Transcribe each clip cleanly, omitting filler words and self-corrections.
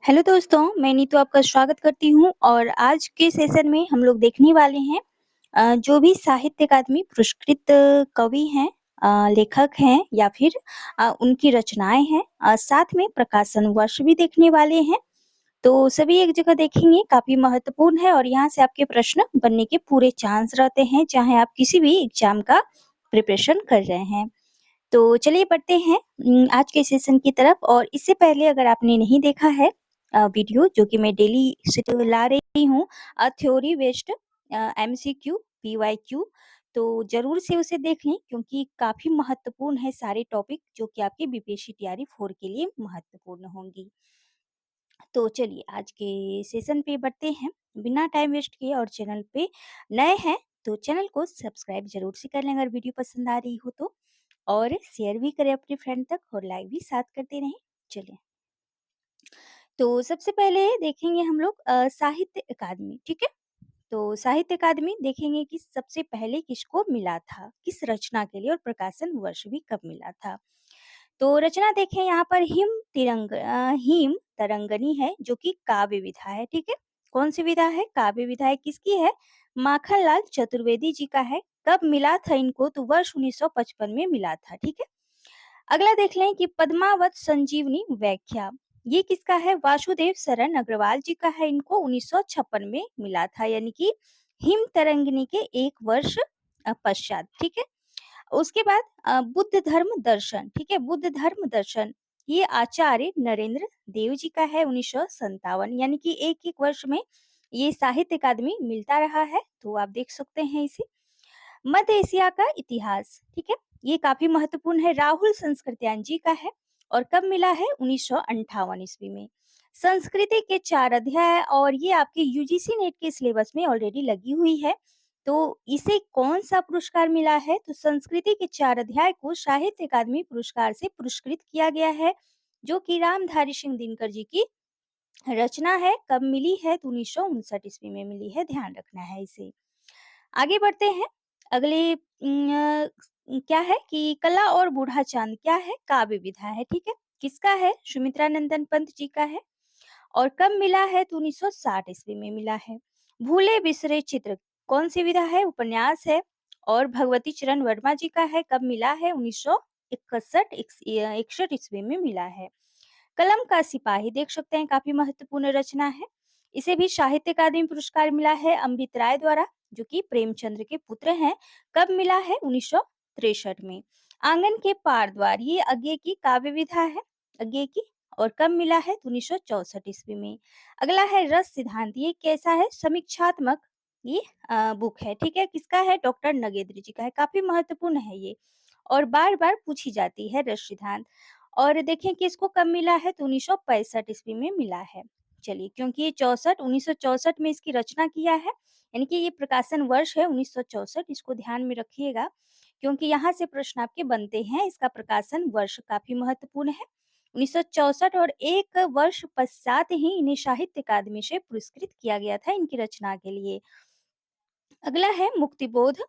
Hello दोस्तों, मैं नीतू आपका स्वागत करती हूँ और आज के सेशन में हम लोग देखने वाले हैं जो भी साहित्य अकादमी पुरस्कृत कवि हैं, लेखक हैं या फिर उनकी रचनाएँ हैं, साथ में प्रकाशन वर्ष भी देखने वाले हैं। तो सभी एक जगह देखेंगे, काफ़ी महत्वपूर्ण है और यहाँ से आपके प्रश्न बनने के पूरे चांस रहते हैं, चाहे आप किसी भी एग्ज़ाम का प्रिपरेशन कर रहे हैं। तो चलिए बढ़ते हैं आज के सेशन की तरफ और इससे पहले अगर आपने नहीं देखा है वीडियो जो कि मैं डेली से ला रही हूँ थ्योरी बेस्ड एमसीक्यू पीवाईक्यू, तो ज़रूर से उसे देख लें क्योंकि काफ़ी महत्वपूर्ण है सारे टॉपिक जो कि आपके बीपीएससी तैयारी 4 के लिए महत्वपूर्ण होंगी। तो चलिए आज के सेशन पे बढ़ते हैं बिना टाइम वेस्ट किए और चैनल पे नए हैं तो चैनल को सब्सक्राइब जरूर से कर लें अगर वीडियो पसंद आ रही हो तो, और शेयर भी करें अपने फ्रेंड तक और लाइक भी साथ करते रहें। चलिए, तो सबसे पहले देखेंगे हम लोग साहित्य अकादमी, ठीक है। तो साहित्य अकादमी देखेंगे कि सबसे पहले किसको मिला था, किस रचना के लिए और प्रकाशन वर्ष भी कब मिला था। तो रचना देखें यहाँ पर हिम तरंगनी है जो कि काव्य विधा है, ठीक है। कौन सी विधा है? काव्य विधा है। किसकी है? माखनलाल चतुर्वेदी जी का है। कब मिला था इनको? तो वर्ष 1955 में मिला था, ठीक है। अगला देख लें कि पद्मावत संजीवनी व्याख्या, ये किसका है? वासुदेव शरण अग्रवाल जी का है। इनको 1956 में मिला था, यानी कि हिम तरंगिनी के एक वर्ष पश्चात, ठीक है। उसके बाद बुद्ध धर्म दर्शन, ठीक है। बुद्ध धर्म दर्शन ये आचार्य नरेंद्र देव जी का है 1957, यानी कि एक एक वर्ष में ये साहित्य अकादमी मिलता रहा है, तो आप देख सकते हैं इसे। मध्य एशिया का इतिहास, ठीक है, ये काफी महत्वपूर्ण है, राहुल संस्कृत्यायन जी का है। और कब मिला है? 1958 ईस्वी में। संस्कृति के 4 अध्याय और ये आपके यूजीसी नेट के सिलेबस में ऑलरेडी लगी हुई है। तो इसे कौन सा पुरस्कार मिला है? तो संस्कृति के 4 अध्याय को साहित्य अकादमी पुरस्कार से पुरस्कृत किया गया है, जो कि रामधारी सिंह दिनकर जी की रचना है। कब मिली है? तो 1959 ईस्वी में मिली है, ध्यान रखना है इसे। आगे बढ़ते हैं। अगले क्या है कि कला और बूढ़ा चांद क्या है? काव्य विधा है, ठीक है। किसका है? सुमित्रा नंदन पंत जी का है। और कब मिला है? तो 1960 ईस्वी में मिला है। भूले बिसरे चित्र कौन सी विधा है? उपन्यास है। और भगवती चरण वर्मा जी का है। कब मिला है? 1961 ईस्वी में मिला है। कलम का सिपाही देख सकते हैं, काफी महत्वपूर्ण रचना है। इसे भी साहित्य अकादमी पुरस्कार मिला है अमृत राय द्वारा, जो कि प्रेमचंद्र के पुत्र हैं। कब मिला है? 1963 में। आंगन के पार द्वार ये अज्ञे की काव्य विधा है, अज्ञे की। और कब मिला है? तो 1964 ईस्वी में। अगला है रस सिद्धांत, ये कैसा है? समीक्षात्मक ये बुक है, ठीक है। किसका है? डॉक्टर नगेंद्र जी का है, काफी महत्वपूर्ण है ये और बार बार पूछी जाती है रस सिद्धांत। और देखें कि इसको कब मिला है? तो 1965 ईस्वी में मिला है। चलिए, क्योंकि ये 1964 में इसकी रचना किया है, यानी कि ये प्रकाशन वर्ष है 1964, इसको ध्यान में रखिएगा क्योंकि यहाँ से प्रश्न आपके बनते हैं। इसका प्रकाशन वर्ष काफी महत्वपूर्ण है 1964, और एक वर्ष पश्चात ही इन्हें साहित्य अकादमी से पुरस्कृत किया गया था इनकी रचना के लिए। अगला है मुक्तिबोध।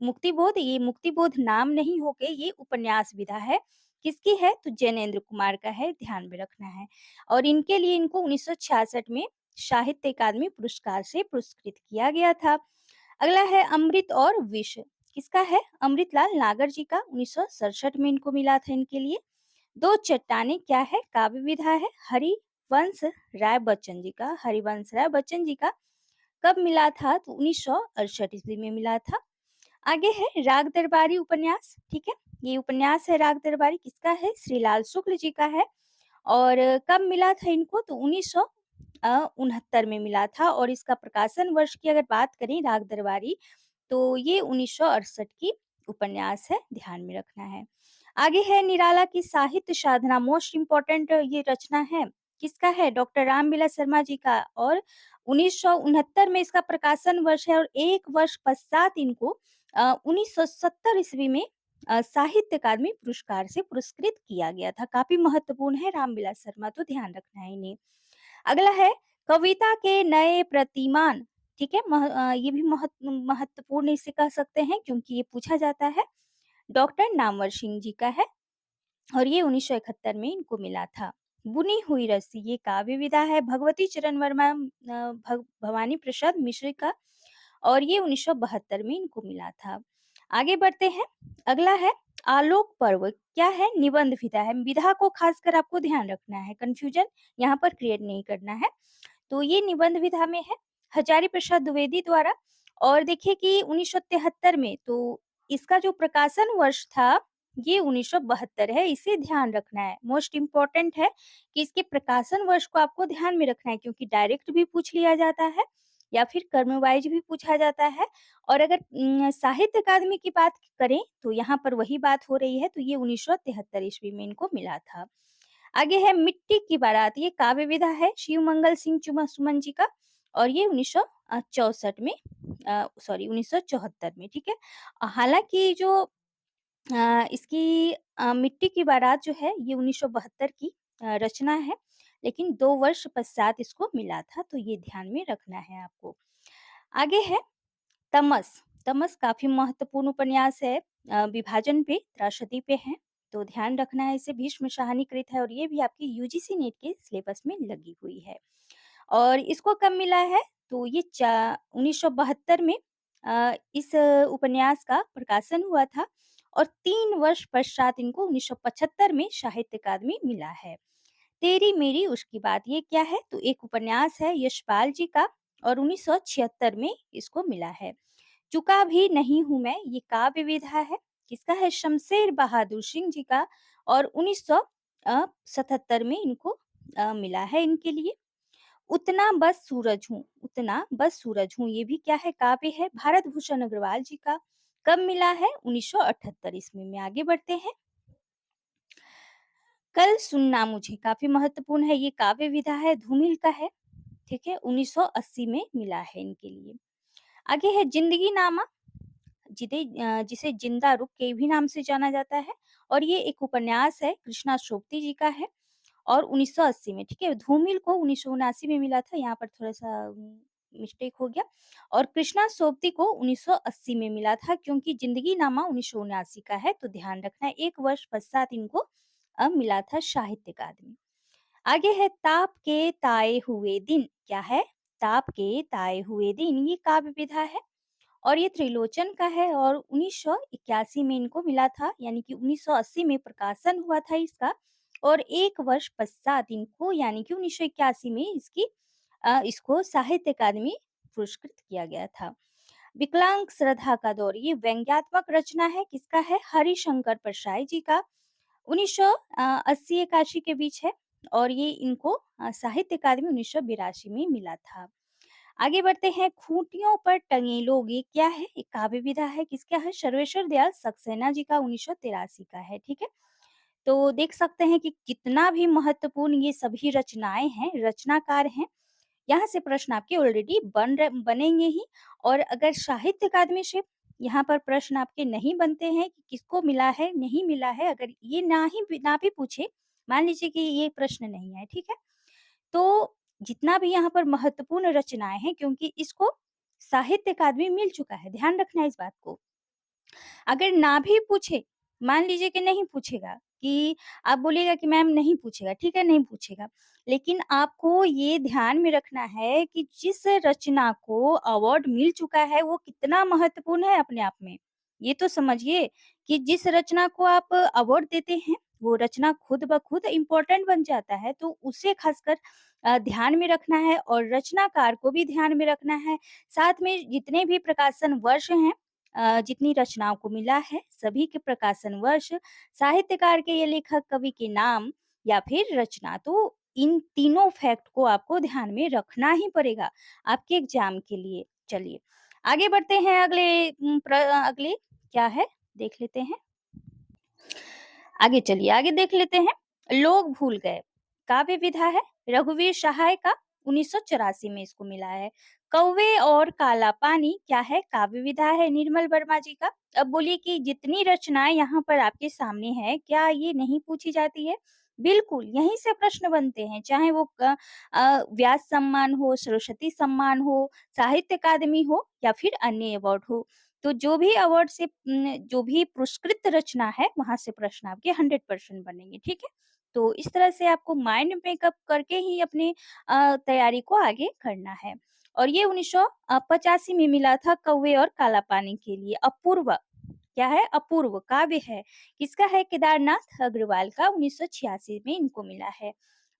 मुक्तिबोध, ये मुक्तिबोध नाम नहीं होके ये उपन्यास विधा है। किसकी है? तो जैनेन्द्र कुमार का है, ध्यान में रखना है। और इनके लिए इनको 1966 में साहित्य अकादमी पुरस्कार से पुरस्कृत किया गया था। अगला है अमृत और विष, किसका है? अमृतलाल नागर जी का, 1967 में इनको मिला था इनके लिए। दो चट्टानें क्या है? काव्य विधा है, हरिवंश राय बच्चन जी का, हरिवंश राय बच्चन जी का। कब मिला था? तो 1968 ईस्वी में मिला था। आगे है राग दरबारी उपन्यास, ठीक है। ये उपन्यास है राग दरबारी, किसका है? श्रीलाल शुक्ल जी का है। और कब मिला था इनको? तो 1969 में मिला था। और इसका प्रकाशन वर्ष की अगर बात करें राग दरबारी, तो ये 1968 की उपन्यास है, ध्यान में रखना है। आगे है निराला की साहित्य साधना, मोस्ट इम्पोर्टेंट ये रचना है। किसका है? डॉक्टर रामविलास शर्मा जी का। और 1969 में इसका प्रकाशन वर्ष है और एक वर्ष पश्चात इनको 1970 ईस्वी में साहित्य अकादमी पुरस्कार से पुरस्कृत किया गया था। काफी महत्वपूर्ण है रामविलास शर्मा, तो ध्यान रखना है इन्हें। अगला है कविता के नए प्रतिमान, ठीक है। ये भी महत्वपूर्ण इसे कह सकते हैं क्योंकि ये पूछा जाता है। डॉक्टर नामवर सिंह जी का है और ये 1971 में इनको मिला था। बुनी हुई रस्सी ये काव्य विधा है भगवती चरण वर्मा भवानी प्रसाद मिश्र का और ये 1972 में इनको मिला था। आगे बढ़ते हैं, अगला है आलोक पर्व। क्या है? निबंध विधा है। विधा को खासकर आपको ध्यान रखना है, कंफ्यूजन यहाँ पर क्रिएट नहीं करना है। तो ये निबंध विधा में है हजारी प्रसाद द्विवेदी द्वारा। और देखिए कि 1973 में तो इसका जो प्रकाशन वर्ष था ये 1972 है, इसे ध्यान रखना है। मोस्ट इम्पोर्टेंट है कि इसके प्रकाशन वर्ष को आपको ध्यान में रखना है, क्योंकि डायरेक्ट भी पूछ लिया जाता है या फिर कर्म वाइज भी पूछा जाता है। और अगर साहित्य अकादमी की बात करें तो यहाँ पर वही बात हो रही है, तो ये 1973 ईस्वी में इनको मिला था। आगे है मिट्टी की बारात। ये काव्य विधा है शिव मंगल सिंह सुमन जी का और ये 1964 में 1974 में, ठीक है। हालांकि जो इसकी मिट्टी की बारात जो है ये 1972 की रचना है, लेकिन 2 वर्ष पश्चात इसको मिला था, तो ये ध्यान में रखना है आपको। आगे है तमस। तमस काफ़ी महत्वपूर्ण उपन्यास है, विभाजन पे, त्रासदी पे है, तो ध्यान रखना है इसे। भीष्म शाहनीकृत है और ये भी आपकी यूजीसी नेट के सिलेबस में लगी हुई है। और इसको कब मिला है? तो ये 1972 में इस उपन्यास का प्रकाशन हुआ था और 3 वर्ष पश्चात इनको 1975 में साहित्य अकादमी मिला है। तेरी मेरी उसकी बात ये क्या है? तो एक उपन्यास है यशपाल जी का और 1976 में इसको मिला है। चुका भी नहीं हूँ मैं, ये काव्य विधा है। किसका है? शमशेर बहादुर सिंह जी का और 1977 में इनको मिला है इनके लिए। उतना बस सूरज हूँ, उतना बस सूरज हूँ, ये भी क्या है? काव्य है, भारत भूषण अग्रवाल जी का। कब मिला है? 1978 ईस्वी में। आगे बढ़ते हैं। कल सुनना मुझे काफ़ी महत्वपूर्ण है, ये काव्य विधा है, धूमिल का है, ठीक है? 1980 में मिला है इनके लिए। आगे है जिंदगी नामा, जिसे जिंदा रुख के भी नाम से जाना जाता है और ये एक उपन्यास है, कृष्णा सोपती जी का है और 1980 में, ठीक है? धूमिल को 1979 में मिला था, यहाँ पर थोड़ा-सा मिस्टेक हो गया और कृष्णा सोपती को 1980 में मिला था, क्योंकि ज़िंदगी नामा 1979 का है, तो ध्यान रखना है 1 वर्ष पश्चात इनको मिला था साहित्य अकादमी। आगे है ताप के ताए हुए दिन। क्या है? ताप के ताए हुए दिन, ये काव्य विधा है और ये त्रिलोचन का है और 1981 में इनको मिला था, यानी कि 1980 में प्रकाशन हुआ था इसका और 1 वर्ष पश्चात इनको यानी कि 1981 में इसको साहित्य अकादमी पुरस्कृत किया गया था। विकलांग श्रद्धा का दौर, ये व्यंग्यात्मक रचना है, किसका है? हरिशंकर परसाई जी का। 1980-81 के बीच है और ये इनको साहित्य अकादमी 1982 में मिला था। आगे बढ़ते हैं, खूंटियों पर टंगे लोग, ये क्या है? एक काव्य विधा है, किसका है? सर्वेश्वर दयाल सक्सेना जी का, 1983 का है, ठीक है। तो देख सकते हैं कि कितना भी महत्वपूर्ण ये सभी रचनाएं हैं, रचनाकार हैं। यहाँ से प्रश्न आपके ऑलरेडी बनेंगे ही। और अगर साहित्य अकादमी से यहाँ पर प्रश्न आपके नहीं बनते हैं कि किसको मिला है, नहीं मिला है, अगर ये ना भी पूछे, मान लीजिए कि ये प्रश्न नहीं है, ठीक है? तो जितना भी यहाँ पर महत्वपूर्ण रचनाएँ हैं, क्योंकि इसको साहित्य अकादमी मिल चुका है, ध्यान रखना है इस बात को। अगर ना भी पूछे, मान लीजिए कि नहीं पूछेगा, कि आप बोलिएगा कि मैम नहीं पूछेगा, ठीक है, नहीं पूछेगा। लेकिन आपको ये ध्यान में रखना है कि जिस रचना को अवार्ड मिल चुका है, वो कितना महत्वपूर्ण है अपने आप में। ये तो समझिए कि जिस रचना को आप अवार्ड देते हैं, वो रचना खुद ब खुद इम्पोर्टेंट बन जाता है, तो उसे खासकर ध्यान में रखना है और रचनाकार को भी ध्यान में रखना है। साथ में जितने भी प्रकाशन वर्ष हैं, जितनी रचनाओं को मिला है, सभी के प्रकाशन वर्ष, साहित्यकार के ये लेखक, कवि के नाम या फिर रचना, तो इन तीनों फैक्ट को आपको ध्यान में रखना ही पड़ेगा आपके एग्जाम के लिए। चलिए, आगे बढ़ते हैं। अगले क्या है? देख लेते हैं। आगे चलिए, आगे देख लेते हैं। लोग भूल गए, काव्य विधा है, रघुवीर सहाय का, 1984 में इसको मिला है। कौवे और काला पानी क्या है? काव्य विधा है, निर्मल वर्मा जी का। अब बोलिए कि जितनी रचनाएं यहाँ पर आपके सामने है, क्या ये नहीं पूछी जाती है? बिल्कुल, यहीं से प्रश्न बनते हैं, चाहे वो व्यास सम्मान हो, सरस्वती सम्मान हो, साहित्य अकादमी हो या फिर अन्य अवार्ड हो। तो जो भी अवार्ड से जो भी पुरस्कृत रचना है, वहाँ से प्रश्न आपके 100% बनेंगे, ठीक है? तो इस तरह से आपको माइंड मेकअप करके ही अपनी तैयारी को आगे करना है। और ये 1985 में मिला था कौवे और काला पानी के लिए। अपूर्व क्या है? अपूर्व काव्य है। किसका है? केदारनाथ अग्रवाल का 1986 में इनको मिला है।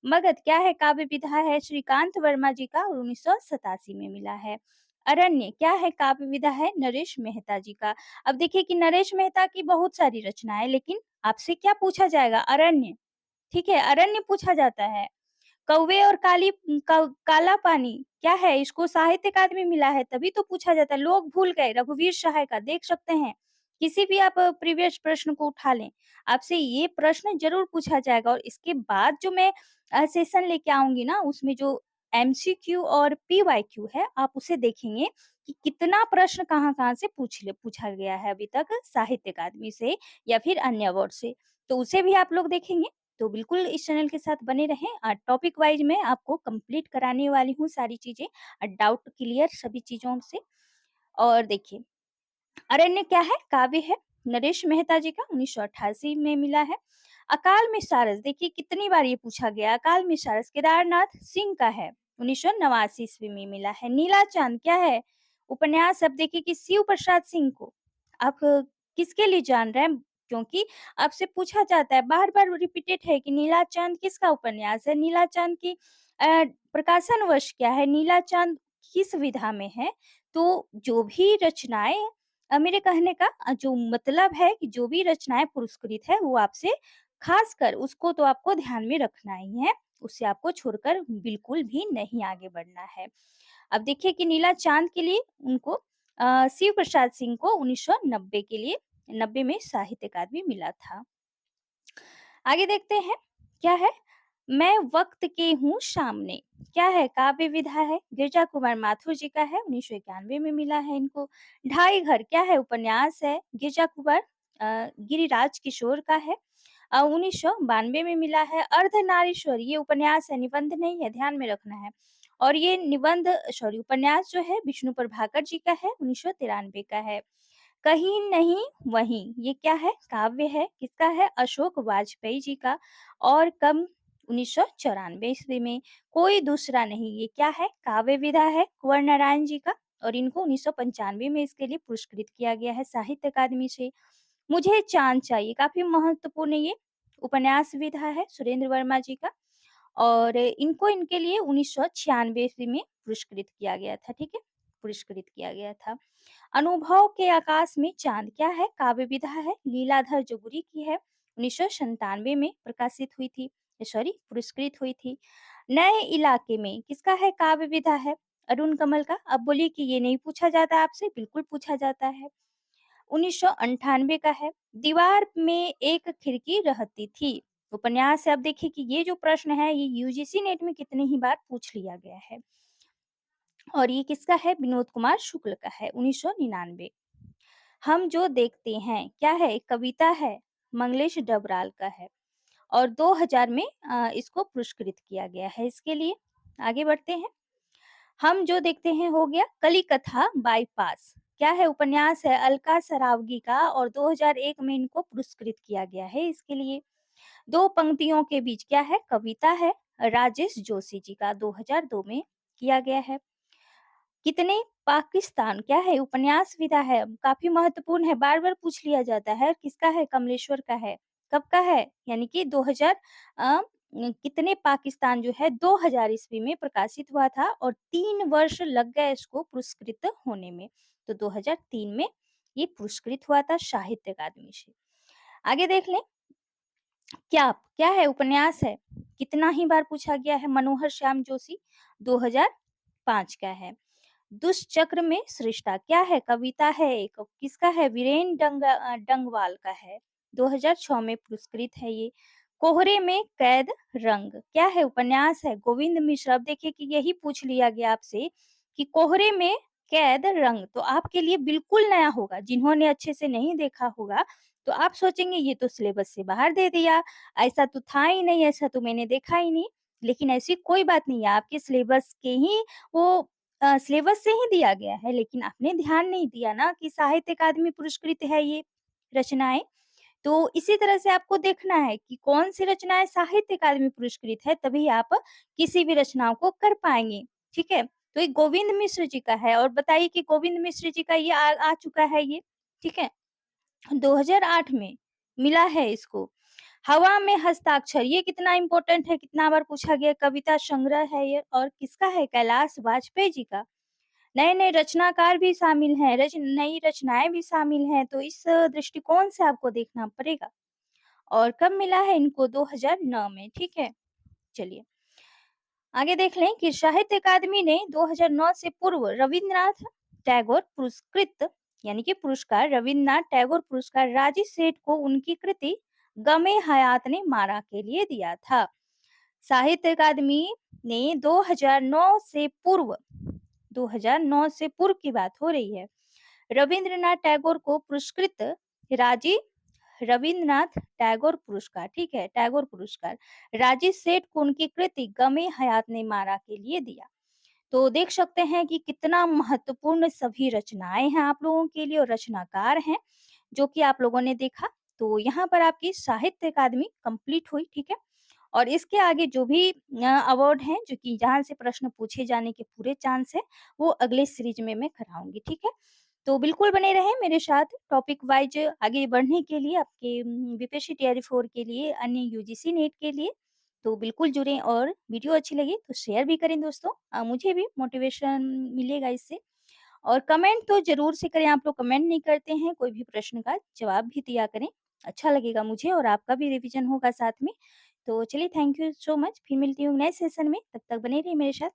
मगध क्या है? काव्य विधा है श्रीकांत वर्मा जी का 1987 में मिला है। अरण्य क्या है? काव्य विधा है नरेश मेहता जी का। अब देखिए कि नरेश मेहता की बहुत सारी रचनाएं, लेकिन आपसे क्या पूछा जाएगा? अरण्य। ठीक है, अरण्य पूछा जाता है। कौवे और काला पानी क्या है? इसको साहित्य अकादमी मिला है, तभी तो पूछा जाता है। लोग भूल गए रघुवीर सहाय का, देख सकते हैं। किसी भी आप प्रीवियस प्रश्न को उठा लें, आपसे ये प्रश्न जरूर पूछा जाएगा। और इसके बाद जो मैं सेशन लेके आऊंगी ना, उसमें जो एमसीक्यू और पीवाईक्यू है, आप उसे देखेंगे कि कितना प्रश्न कहाँ-कहाँ से पूछा गया है अभी तक साहित्य अकादमी से या फिर अन्य अवार्ड से। तो उसे भी आप लोग देखेंगे। तो बिल्कुल इस चैनल के साथ बने रहें। टॉपिक वाइज मैं आपको कंप्लीट कराने वाली हूँ सारी चीजें, डाउट क्लियर सभी चीजों से। और देखिए, अरण्य क्या है? काव्य है नरेश मेहता जी का, 1988 में मिला है। अकाल में सारस, देखिए कितनी बार ये पूछा गया। अकाल में सारस केदारनाथ सिंह का है, 1989 ईस्वी में मिला है। नीला चांद क्या है? उपन्यास। अब देखिए कि शिव प्रसाद सिंह को आप किसके लिए जान रहे हैं? क्योंकि आपसे पूछा जाता है, बार बार रिपीटेड है कि नीला चांद किसका उपन्यास है? नीला चांद की प्रकाशन वर्ष क्या है? नीला चांद किस विधा में है? तो जो भी रचनाएं मेरे कहने का जो मतलब है कि जो भी रचनाएँ पुरस्कृत है, वो आपसे खासकर उसको तो आपको ध्यान में रखना ही है, उससे आपको छोड़कर बिल्कुल भी नहीं आगे बढ़ना है। अब देखिए कि नीला चाँद के लिए उनको शिव प्रसाद सिंह को 1990 के लिए 90 में साहित्य अकादमी मिला था। आगे देखते हैं, क्या है? मैं वक़्त के हूँ सामने, क्या है? काव्य विधा है, गिरिजा कुमार माथुर जी का है, 1991 में मिला है इनको। ढाई घर क्या है? उपन्यास है, गिरिजा कुमार गिरिराज किशोर का है, 1992 में मिला है। अर्धनारीश्वर ये उपन्यास है, निबंध नहीं है, ध्यान में रखना है। और ये उपन्यास जो है विष्णु प्रभाकर जी का है, 1993 का है। कहीं नहीं वहीं, ये क्या है? काव्य है, किसका है? अशोक वाजपेयी जी का। और कब? 1994 ईस्वी में। कोई दूसरा नहीं, ये क्या है? काव्य विधा है, कुंवर नारायण जी का। और इनको 1995 में इसके लिए पुरस्कृत किया गया है साहित्य अकादमी से। मुझे चाँद चाहिए, काफ़ी महत्वपूर्ण ये उपन्यास विधा है सुरेंद्र वर्मा जी का। और इनको इनके लिए 1996 ईस्वी में पुरस्कृत किया गया था, ठीक है? पुरस्कृत किया गया था। अनुभव के आकाश में चाँद क्या है? काव्य विधा है, लीलाधर जोगुरी की है, 1997 में प्रकाशित हुई थी, पुरस्कृत हुई थी। नए इलाके में किसका है? काव्य विधा है, अरुण कमल का। अब बोलिए कि ये नहीं पूछा जाता आपसे, बिल्कुल पूछा जाता है। 1998 का है, दीवार में एक खिड़की रहती थी, उपन्यास है। अब देखिए कि ये जो प्रश्न है, ये यूजीसी नेट में कितनी ही बार पूछ लिया गया है। और ये किसका है? विनोद कुमार शुक्ल का है, 1999। हम जो देखते हैं क्या है? कविता है, मंगलेश डबराल का है। और 2000 में इसको पुरस्कृत किया गया है इसके लिए। आगे बढ़ते हैं। हम जो देखते हैं हो गया। कली कथा बाईपास क्या है? उपन्यास है, अलका सरावगी का। और 2001 में इनको पुरस्कृत किया गया है इसके लिए। दो पंक्तियों के बीच क्या है? कविता है, राजेश जोशी जी का, 2002 में किया गया है। कितने पाकिस्तान क्या है? उपन्यास विधा है, काफ़ी महत्वपूर्ण है, बार-बार पूछ लिया जाता है। किसका है? कमलेश्वर का है। कब का है? यानी कि 2000 कितने पाकिस्तान जो है 2000 ईस्वी में प्रकाशित हुआ था और 3 वर्ष लग गए इसको पुरस्कृत होने में। तो 2003 में ये पुरस्कृत हुआ था साहित्य अकादमी से। आगे देख लें, क्या है? उपन्यास है, कितना ही बार पूछा गया है। मनोहर श्याम जोशी, 2005 का है। दुष्चक्र में सृष्टा क्या है? कविता है एक, किसका है? वीरेन डंगवाल का है, 2006 में पुरस्कृत है ये। कोहरे में कैद रंग क्या है? उपन्यास है, गोविंद मिश्र। अब देखिए कि यही पूछ लिया गया आपसे कि कोहरे में कैद रंग, तो आपके लिए बिल्कुल नया होगा। जिन्होंने अच्छे से नहीं देखा होगा, तो आप सोचेंगे ये तो सिलेबस से बाहर दे दिया, ऐसा तो था ही नहीं, ऐसा तो मैंने देखा ही नहीं। लेकिन ऐसी कोई बात नहीं है, आपके सिलेबस के ही वो सिलेबस से ही दिया गया है, लेकिन आपने ध्यान नहीं दिया ना कि साहित्य अकादमी पुरस्कृत है ये रचनाएँ। तो इसी तरह से आपको देखना है कि कौन-सी रचनाएँ साहित्य अकादमी पुरस्कृत है, तभी आप किसी भी रचनाओं को कर पाएँगे, ठीक है? तो ये गोविंद मिश्र जी का है और बताइए कि गोविंद मिश्र जी का ये आ चुका है ये, ठीक है? 2008 में मिला है इसको। हवा में हस्ताक्षर ये कितना इम्पोर्टेंट है, कितना बार पूछा गया कविता संग्रह है ये और किसका है? कैलाश वाजपेयी जी का। नए-नए रचनाकार भी शामिल हैं, नई रचनाएँ भी शामिल हैं, तो इस दृष्टिकोण से आपको देखना पड़ेगा। और कब मिला है इनको? 2009 में, ठीक है? चलिए, आगे देख लें कि साहित्य अकादमी ने 2009 से पूर्व रवींद्रनाथ टैगोर पुरस्कृत यानी कि पुरस्कार रवींद्रनाथ टैगोर पुरस्कार राजी सेठ को उनकी कृति गमे हयात ने मारा के लिए दिया था। साहित्य अकादमी ने 2009 से पूर्व की बात हो रही है, रवींद्रनाथ टैगोर को पुरस्कृत राजी रवींद्रनाथ टैगोर पुरस्कार, ठीक है, टैगोर पुरस्कार राजी सेठ को उनकी कृति गमे हयात ने मारा के लिए दिया। तो देख सकते हैं कि कितना महत्वपूर्ण सभी रचनाएं हैं आप लोगों के लिए और रचनाकार हैं जो कि आप लोगों ने देखा। तो यहाँ पर आपकी साहित्य अकादमी कंप्लीट हुई, ठीक है। और इसके आगे जो भी अवार्ड हैं जो कि जहाँ से प्रश्न पूछे जाने के पूरे चांस है वो अगले सीरीज में मैं कराऊंगी, ठीक है। तो बिल्कुल बने रहें मेरे साथ टॉपिक वाइज आगे बढ़ने के लिए आपके बीपीएससी टीआरई 4 के लिए अन्य यूजीसी नेट के लिए तो बिल्कुल जुड़ें और वीडियो अच्छी लगी तो शेयर भी करें दोस्तों। मुझे भी मोटिवेशन मिलेगा इससे और कमेंट तो ज़रूर से करें, आप लोग कमेंट नहीं करते हैं, कोई भी प्रश्न का जवाब भी दिया करें, अच्छा लगेगा मुझे और आपका भी रिवीजन होगा साथ में। तो चलिए थैंक यू सो मच, फिर मिलती हूँ नए सेशन में, तब तक बने रहिए मेरे साथ।